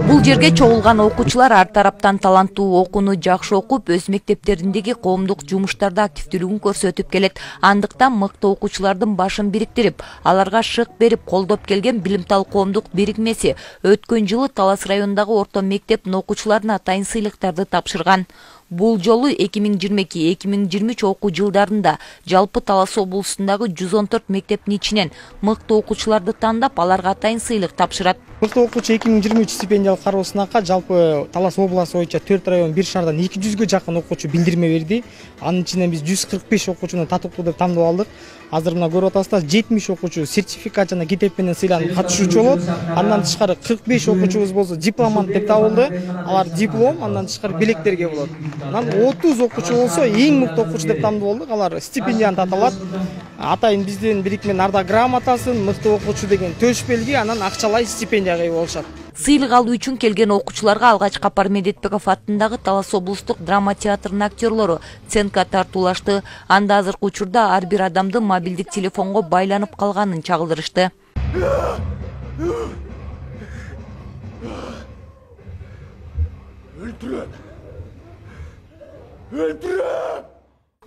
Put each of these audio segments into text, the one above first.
Бул жерге чогулган окуучулар ар тараптан таланттуу окууну жакшы окуп, өз мектептериндеги коомдук жумуштарда активдүүлүгүн көрсөтүп келет. Андыктан мыкты окуучулардын башын бириктирип, аларга шык берип колдоп келген Билимтал коомдук бирикмеси өткөн жылы Талас районундагы орто мектептин окуучуларына атайын сыйлыктарды тапшырган. Бул жолу 2022-2023 окуу жылдарында жалпы Талас облусундагы 114 мектептин ичинен мыкты окуучуларды тандап, аларга атайын сыйлык тапшырат. Мыкты окуучу 2023 стипендиялык кароо сынакка жалпы Талас областы боюнча 4 район бир шаардан 200ге жакын окуучу билдирме берди. Анын ичинен биз 145 окуучуну татыктуу деп тандап алдык. Азыр мына көрүп атасыздар, 70 окуучу сертификат жана китеп менен сыйланып катышуучу болот. Андан тышкары 45 окуучубуз болсо дипломант деп табылды. Алар диплом, андан тышкары белектерге болот. Анан 30 окуучу болсо эң мыкты окуучу деп тандап алдык. Алар стипендияны таталат. Атайын биздин бирикменин ардак грамотасын, мыкты окуучу деген төш белги, анан акчалай стипендияга ээ болушат. Сыйлык алуу үчүн келген окуучуларга алгач Капар Медетбеков аттындагы Талас облустук драма театрынын актерлору ценка тартуулашты. Анда азыркы учурда ар бир адамдын мобилдик телефонго байланып калганын чагылдырышты.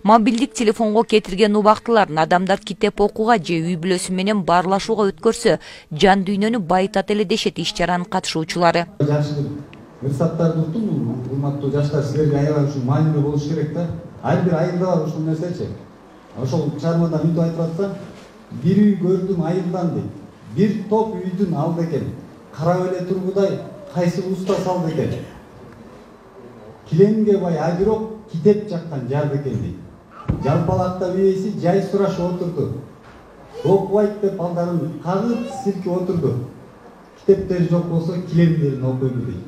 Мобилдик телефонго кетирген убактыларын адамдар китеп окууга же үй бүлөсү менен баарлашууга өткөрсө, жан дүйнөнү байытат эле дешет иш чаранын катышуучулары. Жакшы мырсаттарды уктум, урматтуу жаштар, силерге аябай ушул маанилүү болуш керек да. Ар бир айылда бар ушул нерсечи. Ошол чармада мынтип айтып атса, бир үй көрдүм айылдан дейт. Бир топ үйдүн алды экен. Карап эле тургудай кайсы уста салды экен. Киленге бай бирок китеп жактан жарды экен дейт. Жалпалакта бейси жай сурашып отурду. Окубайт деп балдарын кагып силкип отурду. Китептери жок болсо килемдерин окуйду дейт.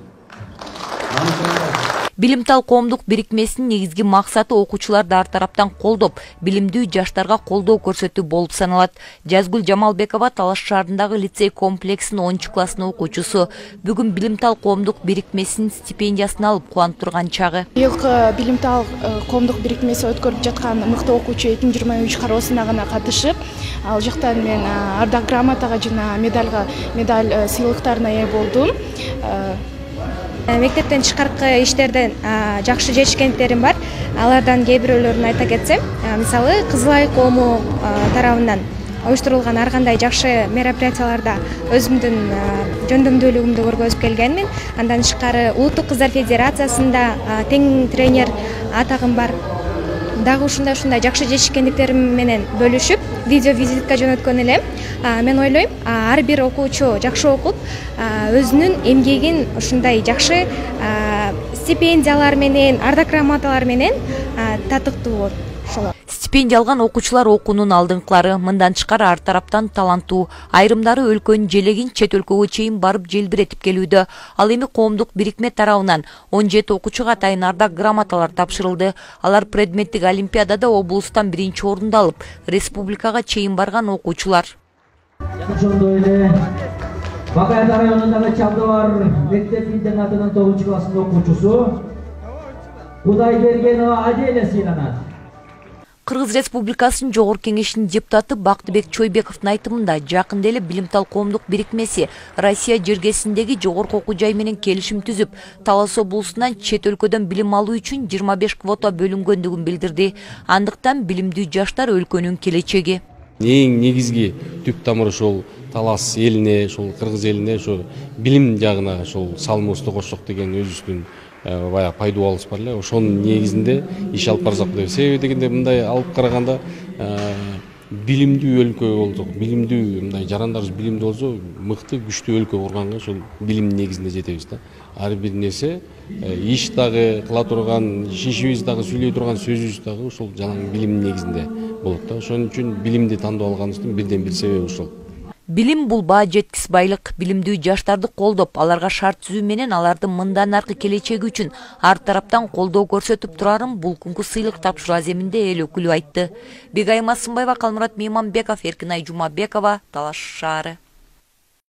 Билимтал коомдук бирикмесинин негизги максаты окуучуларды ар тараптан колдоп, билимдүү жаштарга колдоо көрсөтүү болуп саналат. Жазгүл Жамалбекова Талас шаарындагы лицей комплексинин 10-класстын окуучусу. Бүгүн Билимтал коомдук бирикмесинин стипендиясын алып кубанып турган чагы. Быйылкы Билимтал коомдук бирикмеси өткөрүп жаткан мыкты окуучу 2023 кароо сынагына катышып, ал жактан мен ардак грамотага жана медаль сыйлыктарына ээ болдум. Мектептен тышкаркы иштерден жакшы жетишкендиктерим бар. Алардан кээ бирөөлөрүн айта кетсем, мисалы Кызылай коому тарабынан оюштурулган ар кандай жакшы мероприятияларда өзүмдүн жөндөмдүүлүгүмдү көргөзүп келгенмин. Андан тышкары Улуттук кыздар федерациясында тең тренер атагым бар. Дагы ушундай жакшы жетишкендиктерим менен бөлүшүп, видео визитка жөнөткөн элем. Мен ойлойм, ар бир окуучу жакшы окуп, өзүнүн эмгегин ушундай жакшы стипендиялар менен, ардак грамоталар менен татыктуу болот. Стипендия алган окуучулар окуунун алдыңкылары, мындан тышкары ар тараптан таланттуу. Айрымдары өлкөнүн желегин чет өлкөгө чейин барып желбиретип келүүдө. Ал эми коомдук бирикме тарабынан 17 окуучуга атайын ардак грамоталар тапшырылды. Алар предметтик олимпиадада облустан 1-чи орунду алып, республикага чейин барган окуучулар. Ошондой эле Бакайдар районундагы Чалдыбар мектеп интернатынын 9-класстын окуучусу Кудайбергенова Аделя сыйланат. Кыргыз Республикасынын Жогорку Кеңешинин депутаты Бактыбек Чойбековдун айтымында жакында эле Билимтал коомдук бирикмеси Россия жергесиндеги жогорку окуу жай менен келишим түзүп, Талас облусунан чет өлкөдөн билим алуу үчүн 25 квота бөлүнгөндүгүн билдирди. Андыктан билимдүү жаштар өлкөнүн келечеги. Эң негизги түп тамыры ошол Талас элине, ошол кыргыз элине ошо билим жагына ошол салымыбызды кошсок деген өзүбүздүн баягы пайдубалыбыз бар эле. Ошонун негизинде иш алып барсак деп. Себеби дегенде мындай алып караганда билимдүү өлкө болдук. Билимдүү мындай жарандарыбыз билимдүү болсо, мыкты, күчтүү өлкө курганга ошол билимдин негизинде жетебиз да. Ар бир нерсе иш дагы кыла турган, ишибиз дагы сүйлөй турган сөзүбүз дагы ошол жалаң билимдин негизинде болот да. Ошон үчүн билимди тандап алганыбыздын бирден бир себеби ошол. Билим бул баа жеткис байлык. Билимдүү жаштарды колдоп, аларга шарт түзүү менен алардын мындан аркы келечеги үчүн ар тараптан колдоо көрсөтүп турарын бул күнкү сыйлык тапшыруу аземинде эл өкүлү айтты. Бегайым Асымбаева, Калмурат Мейманбеков, Эркинай Жумабекова, Талас шаары.